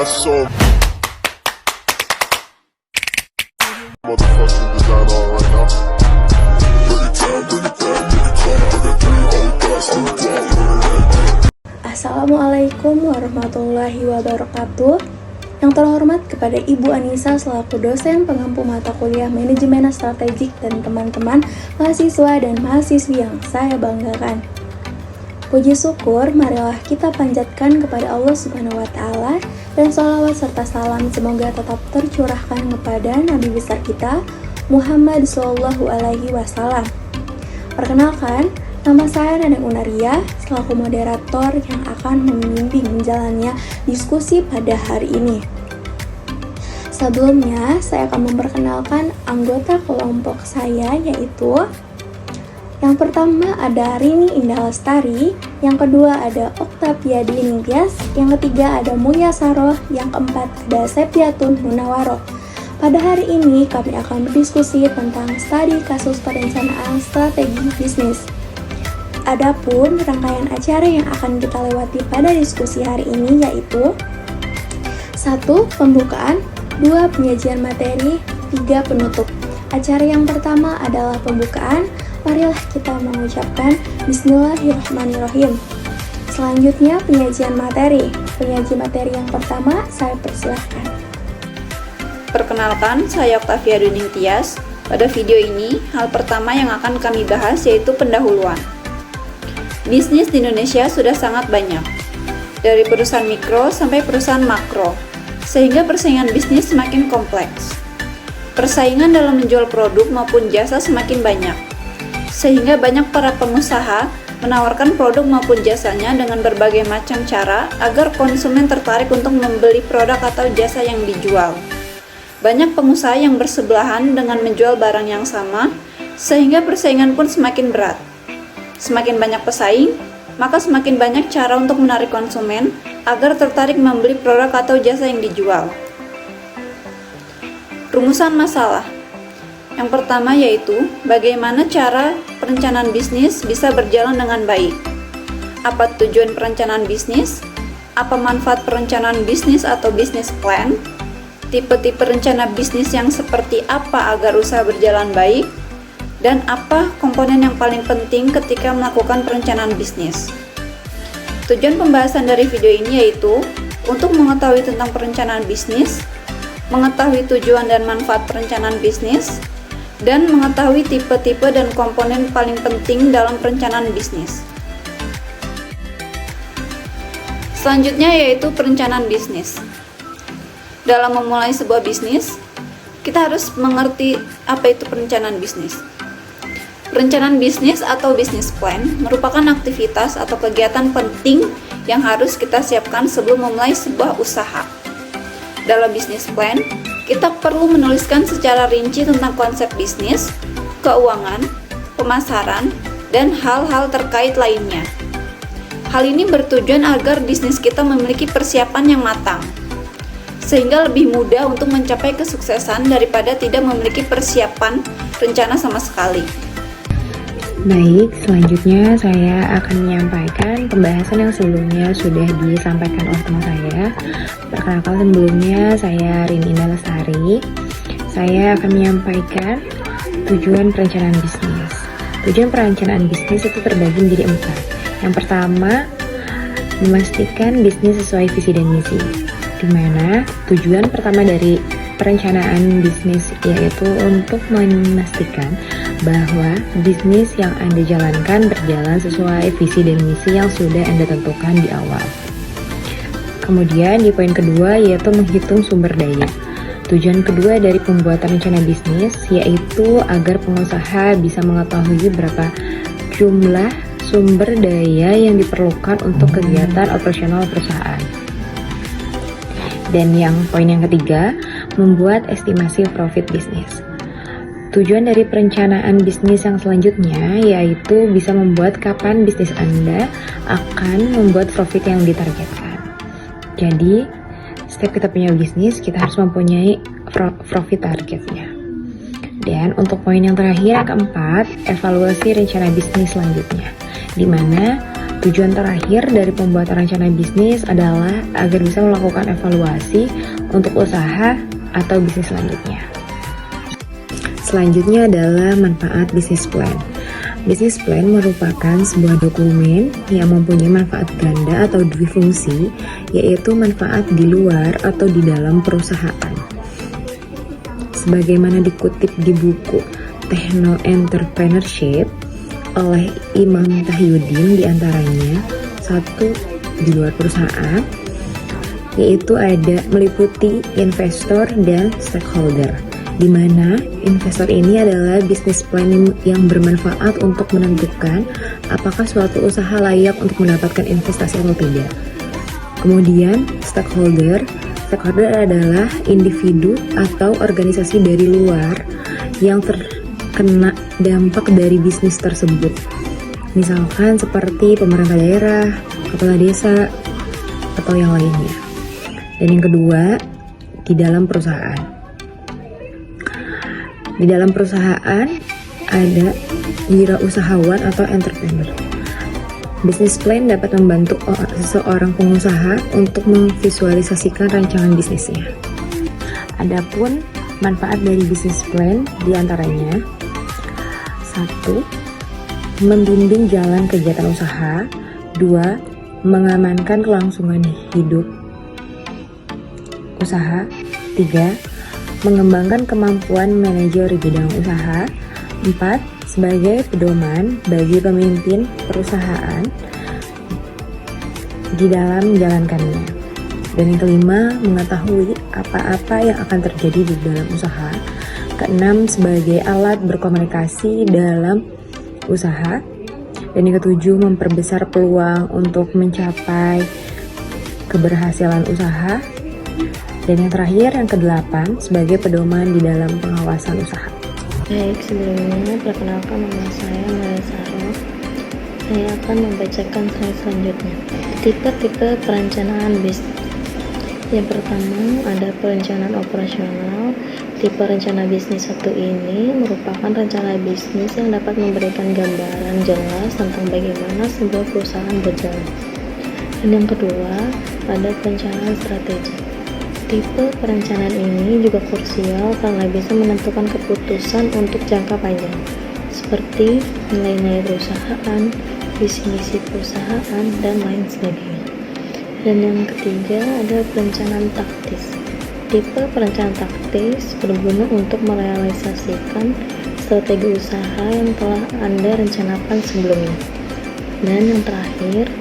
got some motherfucking design on right now. Bring it down, bring it down, bring it down. I got 3 old thoughts to the wall. Assalamualaikum warahmatullahi wabarakatuh. Yang terhormat kepada Ibu Anissa selaku dosen pengampu mata kuliah Manajemen Strategik dan teman-teman mahasiswa dan mahasiswi yang saya banggakan. Puji syukur marilah kita panjatkan kepada Allah Subhanahu wa Ta'ala, dan sholawat serta salam semoga tetap tercurahkan kepada Nabi besar kita Muhammad Shallallahu Alaihi Wasallam. Perkenalkan, nama saya Neneng Unaria selaku moderator yang akan membimbing menjalannya diskusi pada hari ini. Sebelumnya, saya akan memperkenalkan anggota kelompok saya, yaitu yang pertama ada Rini Indah Lestari, yang kedua ada Oktavia Diningtyas, yang ketiga ada Mulia Saroh, yang keempat ada Septiatun Munawaroh. Pada hari ini kami akan berdiskusi tentang studi kasus perencanaan strategi bisnis. Adapun rangkaian acara yang akan kita lewati pada diskusi hari ini yaitu 1. Pembukaan, 2. Penyajian materi, 3. Penutup. Acara yang pertama adalah pembukaan. Marilah kita mengucapkan Bismillahirrahmanirrahim. Selanjutnya penyajian materi. Penyaji materi yang pertama saya persilahkan. Perkenalkan, saya Oktavia Diningtyas. Pada video ini, hal pertama yang akan kami bahas yaitu pendahuluan. Bisnis di Indonesia sudah sangat banyak, dari perusahaan mikro sampai perusahaan makro, sehingga persaingan bisnis semakin kompleks. Persaingan dalam menjual produk maupun jasa semakin banyak, sehingga banyak para pengusaha menawarkan produk maupun jasanya dengan berbagai macam cara agar konsumen tertarik untuk membeli produk atau jasa yang dijual. Banyak pengusaha yang bersebelahan dengan menjual barang yang sama, sehingga persaingan pun semakin berat. Semakin banyak pesaing, maka semakin banyak cara untuk menarik konsumen agar tertarik membeli produk atau jasa yang dijual. Rumusan masalah. Yang pertama yaitu, bagaimana cara perencanaan bisnis bisa berjalan dengan baik. Apa tujuan perencanaan bisnis? Apa manfaat perencanaan bisnis atau business plan? Tipe-tipe rencana bisnis yang seperti apa agar usaha berjalan baik? Dan apa komponen yang paling penting ketika melakukan perencanaan bisnis? Tujuan pembahasan dari video ini yaitu untuk mengetahui tentang perencanaan bisnis, mengetahui tujuan dan manfaat perencanaan bisnis, dan mengetahui tipe-tipe dan komponen paling penting dalam perencanaan bisnis. Selanjutnya yaitu perencanaan bisnis. Dalam memulai sebuah bisnis, kita harus mengerti apa itu perencanaan bisnis. Perencanaan bisnis atau business plan merupakan aktivitas atau kegiatan penting yang harus kita siapkan sebelum memulai sebuah usaha. Dalam business plan, kita perlu menuliskan secara rinci tentang konsep bisnis, keuangan, pemasaran, dan hal-hal terkait lainnya. Hal ini bertujuan agar bisnis kita memiliki persiapan yang matang, sehingga lebih mudah untuk mencapai kesuksesan daripada tidak memiliki persiapan rencana sama sekali. Baik, selanjutnya saya akan menyampaikan pembahasan yang sebelumnya sudah disampaikan oleh teman saya. Perkenalkan, sebelumnya saya Rini Indah Lestari. Saya akan menyampaikan tujuan perencanaan bisnis. Tujuan perencanaan bisnis itu terbagi menjadi 4. Yang pertama, memastikan bisnis sesuai visi dan misi, di mana tujuan pertama dari perencanaan bisnis yaitu untuk memastikan bahwa bisnis yang Anda jalankan berjalan sesuai visi dan misi yang sudah Anda tentukan di awal. Kemudian di poin kedua yaitu menghitung sumber daya. Tujuan kedua dari pembuatan rencana bisnis yaitu agar pengusaha bisa mengetahui berapa jumlah sumber daya yang diperlukan untuk kegiatan operasional perusahaan. Dan yang poin yang ketiga, membuat estimasi profit bisnis. Tujuan dari perencanaan bisnis yang selanjutnya yaitu bisa membuat kapan bisnis Anda akan membuat profit yang ditargetkan. Jadi, setiap kita punya bisnis, kita harus mempunyai profit targetnya. Dan untuk poin yang terakhir, yang keempat, evaluasi rencana bisnis selanjutnya, di mana Tujuan terakhir dari pembuatan rencana bisnis adalah agar bisa melakukan evaluasi untuk usaha atau bisnis selanjutnya. Selanjutnya adalah manfaat bisnis plan. Bisnis plan merupakan sebuah dokumen yang mempunyai manfaat ganda atau dwifungsi, yaitu manfaat di luar atau di dalam perusahaan. Sebagaimana dikutip di buku Techno Entrepreneurship oleh Imam Tahyuddin, diantaranya satu di luar perusahaan, yaitu ada meliputi investor dan stakeholder, di mana investor ini adalah bisnis plan yang bermanfaat untuk menentukan apakah suatu usaha layak untuk mendapatkan investasi atau tidak. Kemudian stakeholder adalah individu atau organisasi dari luar yang terkena dampak dari bisnis tersebut. Misalkan seperti pemerintah daerah, kepala desa, atau yang lainnya. Dan yang kedua, di dalam perusahaan. Di dalam perusahaan ada wirausahawan atau entrepreneur. Business plan dapat membantu seseorang pengusaha untuk memvisualisasikan rancangan bisnisnya. Adapun manfaat dari business plan diantaranya: 1. Membimbing jalan kegiatan usaha. 2. Mengamankan kelangsungan hidup usaha. 3. Mengembangkan kemampuan manajer di bidang usaha. 4. Sebagai pedoman bagi pemimpin perusahaan di dalam menjalankannya. Dan yang kelima, mengetahui apa-apa yang akan terjadi di dalam usaha. Keenam, sebagai alat berkomunikasi dalam usaha. Dan yang ketujuh, memperbesar peluang untuk mencapai keberhasilan usaha. Dan yang terakhir, yang kedelapan, sebagai pedoman di dalam pengawasan usaha. Baik, sebelumnya perkenalkan nama saya Maya Sarah. Saya akan membacakan slide selanjutnya. Tipe-tipe perencanaan bisnis. Yang pertama ada perencanaan operasional. Tipe rencana bisnis satu ini merupakan rencana bisnis yang dapat memberikan gambaran jelas tentang bagaimana sebuah perusahaan berjalan. Dan yang kedua ada perencanaan strategi. Tipe perencanaan ini juga krusial karena bisa menentukan keputusan untuk jangka panjang, seperti nilai-nilai perusahaan, visi-misi perusahaan, dan lain sebagainya. Dan yang ketiga ada perencanaan taktis. Tipe perencanaan taktis berguna untuk merealisasikan strategi usaha yang telah Anda rencanakan sebelumnya. Dan yang terakhir,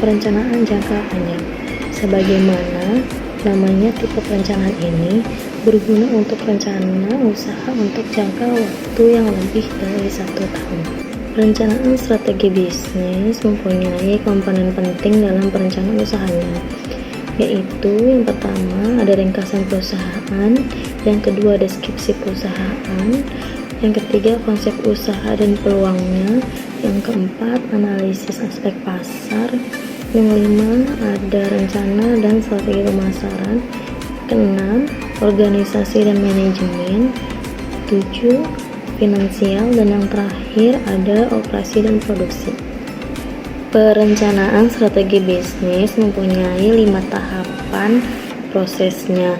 perencanaan jangka panjang. Sebagaimana namanya, tipe perencanaan ini berguna untuk rencana usaha untuk jangka waktu yang lebih dari 1 tahun. Perencanaan strategi bisnis mempunyai komponen penting dalam perencanaan usahanya, yaitu yang pertama ada ringkasan perusahaan, yang kedua deskripsi perusahaan, yang ketiga konsep usaha dan peluangnya, yang keempat analisis aspek pasar, yang kelima ada rencana dan strategi pemasaran, keenam organisasi dan manajemen, 7 finansial, dan yang terakhir ada operasi dan produksi. Perencanaan strategi bisnis mempunyai 5 tahapan prosesnya,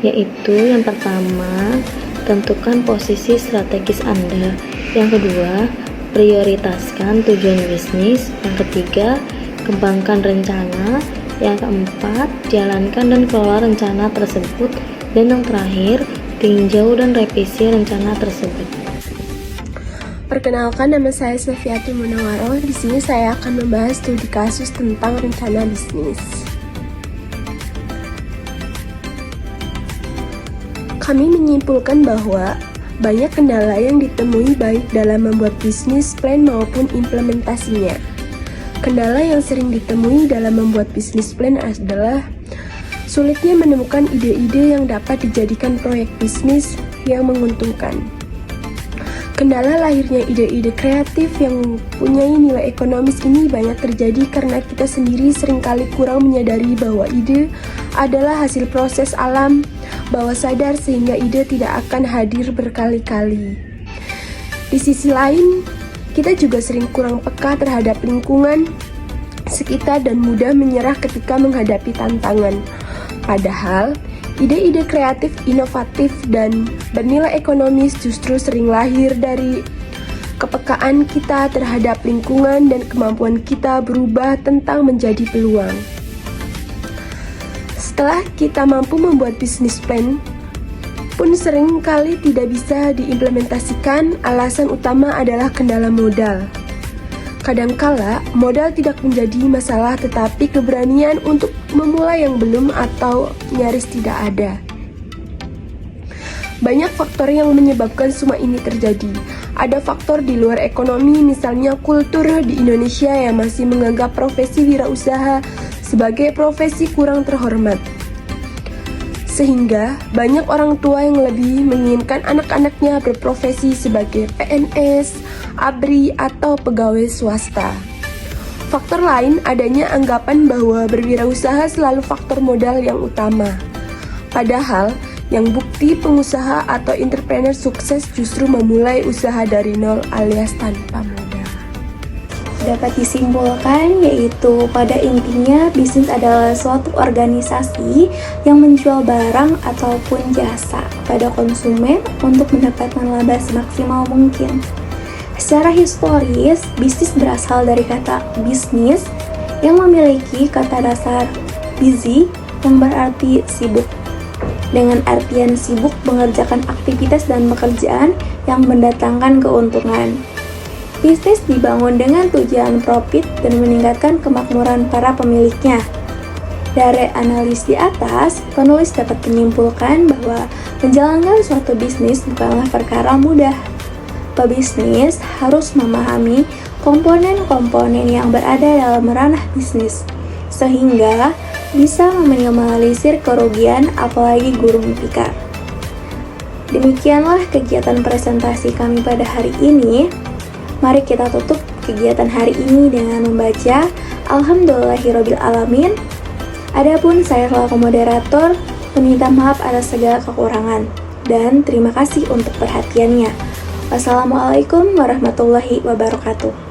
yaitu yang pertama tentukan posisi strategis Anda, yang kedua prioritaskan tujuan bisnis, yang ketiga kembangkan rencana, yang keempat jalankan dan kelola rencana tersebut, dan yang terakhir tinjau dan revisi rencana tersebut. Perkenalkan, nama saya Sylviati Munawaro. Di sini saya akan membahas studi kasus tentang rencana bisnis. Kami menyimpulkan bahwa banyak kendala yang ditemui baik dalam membuat bisnis plan maupun implementasinya. Kendala yang sering ditemui dalam membuat bisnis plan adalah sulitnya menemukan ide-ide yang dapat dijadikan proyek bisnis yang menguntungkan. Kendala lahirnya ide-ide kreatif yang mempunyai nilai ekonomis ini banyak terjadi karena kita sendiri seringkali kurang menyadari bahwa ide adalah hasil proses alam bawah sadar sehingga ide tidak akan hadir berkali-kali. Di sisi lain, kita juga sering kurang peka terhadap lingkungan motivasi kita dan mudah menyerah ketika menghadapi tantangan. Padahal, ide-ide kreatif, inovatif, dan bernilai ekonomis justru sering lahir dari kepekaan kita terhadap lingkungan dan kemampuan kita berubah tentang menjadi peluang. Setelah kita mampu membuat bisnis plan, pun sering kali tidak bisa diimplementasikan. Alasan utama adalah kendala modal. Kadangkala modal tidak menjadi masalah, tetapi keberanian untuk memulai yang belum atau nyaris tidak ada. Banyak faktor yang menyebabkan semua ini terjadi. Ada faktor di luar ekonomi, misalnya kultur di Indonesia yang masih menganggap profesi wirausaha sebagai profesi kurang terhormat. Sehingga banyak orang tua yang lebih menginginkan anak-anaknya berprofesi sebagai PNS, ABRI, atau pegawai swasta. Faktor lain adanya anggapan bahwa berwirausaha selalu faktor modal yang utama. Padahal, yang bukti pengusaha atau entrepreneur sukses justru memulai usaha dari nol alias tanpa modal. Dapat disimpulkan yaitu pada intinya bisnis adalah suatu organisasi yang menjual barang ataupun jasa pada konsumen untuk mendapatkan laba semaksimal mungkin. Secara historis, bisnis berasal dari kata bisnis yang memiliki kata dasar busy yang berarti sibuk. Dengan artian sibuk mengerjakan aktivitas dan pekerjaan yang mendatangkan keuntungan. Bisnis dibangun dengan tujuan profit dan meningkatkan kemakmuran para pemiliknya. Dari analis di atas, penulis dapat menyimpulkan bahwa menjalankan suatu bisnis bukanlah perkara mudah. Pebisnis harus memahami komponen-komponen yang berada dalam ranah bisnis, sehingga bisa meminimalisir kerugian apalagi gulung tikar. Demikianlah kegiatan presentasi kami pada hari ini. Mari kita tutup kegiatan hari ini dengan membaca Alhamdulillahirabbil alamin. Adapun saya selaku moderator meminta maaf atas segala kekurangan dan terima kasih untuk perhatiannya. Wassalamualaikum warahmatullahi wabarakatuh.